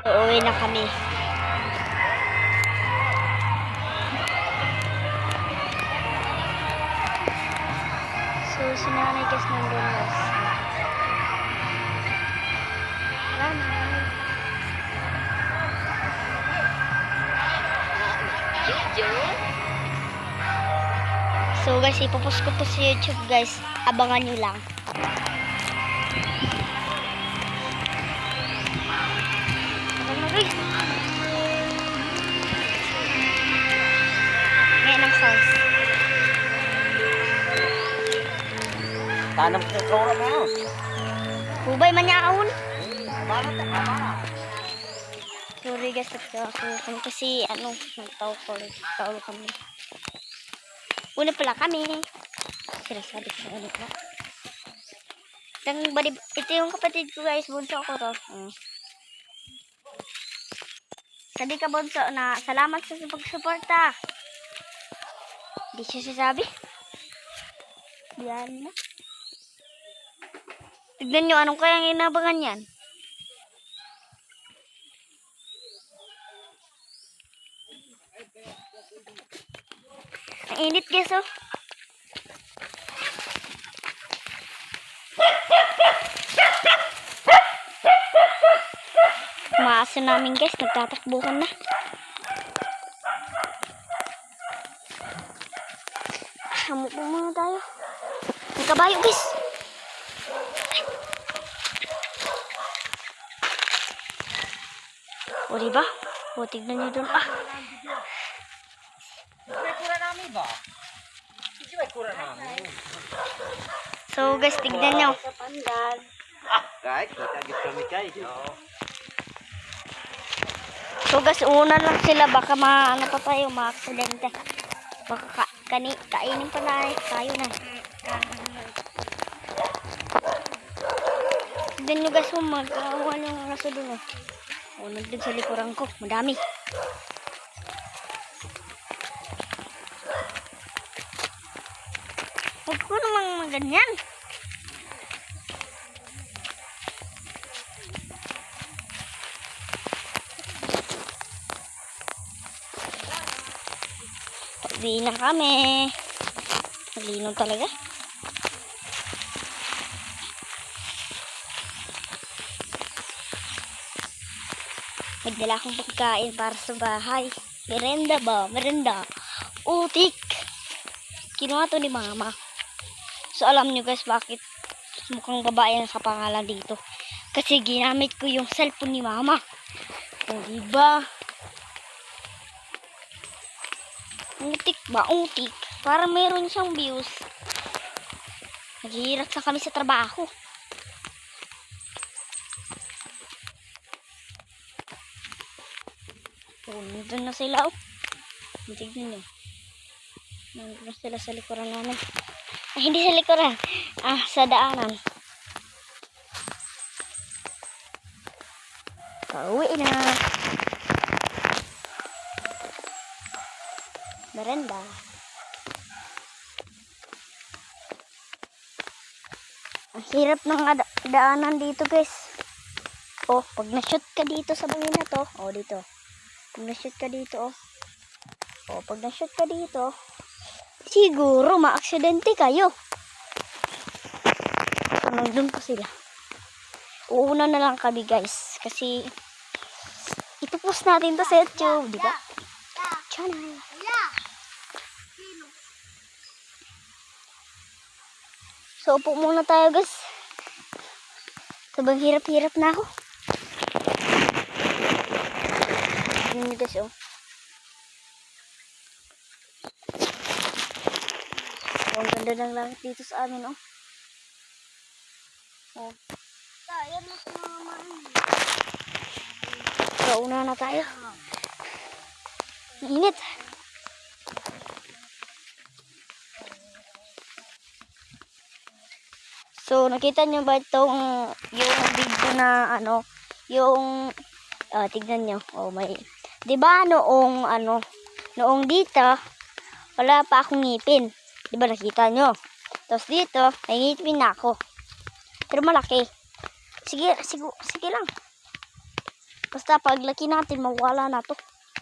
Uuwi na kami. So, si nanay guys nandun guys. Nanay. So guys, ipopost ko po sa YouTube guys. Abangan nyo lang. Ngayon ang sauce. Tanam sa sora na yun. Hubay man niya kaun. Para ta ka. Sorry guys, nagkakakuhan kasi nagtawag kami. Una pala kami. Sinasabi ko ulit na. Ito yung kapatid ko guys, bunso ko to. Sabi ka bunso na salamat sa pagsuporta. Di siya sasabi. Diyan na. Tignan nyo anong kayang inabangan yan. Ang init guys oh. Maaso namin guys, nagtatakbuhan na. Hamok po muna tayo. May kabayo guys. O diba? O tignan nyo dun. May kura namin ba? Hindi may kura namin. So guys, tignan nyo. Guys, nakagit kami guys. So guys, una lang sila. Baka ano pa tayo, ma-aksidente. Baka kainin pa tayo na. Tignan nyo guys, magkakuhan yung nasa dun. O, nagdag sa likuran ko. Madami. Huwag ko namang ganyan. Uwi na kami. Malinaw talaga. Nagdala akong pagkain para sa bahay. Merenda ba? Merenda. Utik. Kinuha to ni mama. So alam nyo guys bakit mukhang babae na sa pangalan dito. Kasi ginamit ko yung cellphone ni mama. O diba? Utik ba? Utik. Para meron siyang views. Naghihirap na kami sa trabaho. Oh, nandun na sila oh. Tignan nyo. Nandun na sila sa likuran namin. Ay, hindi sa likuran. Sa daanan. Pauwi na. Merenda. Ang hirap ng daanan dito guys. Oh, pag na-shoot ka dito sa bangin na to. Oh, dito. Pag na-shoot ka dito, oh, pag na-shoot ka dito, siguro ma-aksidente kayo. Nandun pa sila. Uuna na lang kami guys. Kasi, ipopost natin to sa YouTube, di ba? Channel. So, upo muna tayo guys. Sabang hirap-hirap na ako. Ini guys oh. Ang ganda ng langit dito sa amin oh. Oh. So una na tayo. Init. So nakita nyo ba itong yung video na yung tignan nyo. Oh may 'di ba noong dito wala pa akong ngipin. 'Di ba nakita nyo? Tapos dito may ngipin na ako. Pero malaki. Sige lang. Basta paglaki natin, mawala na to.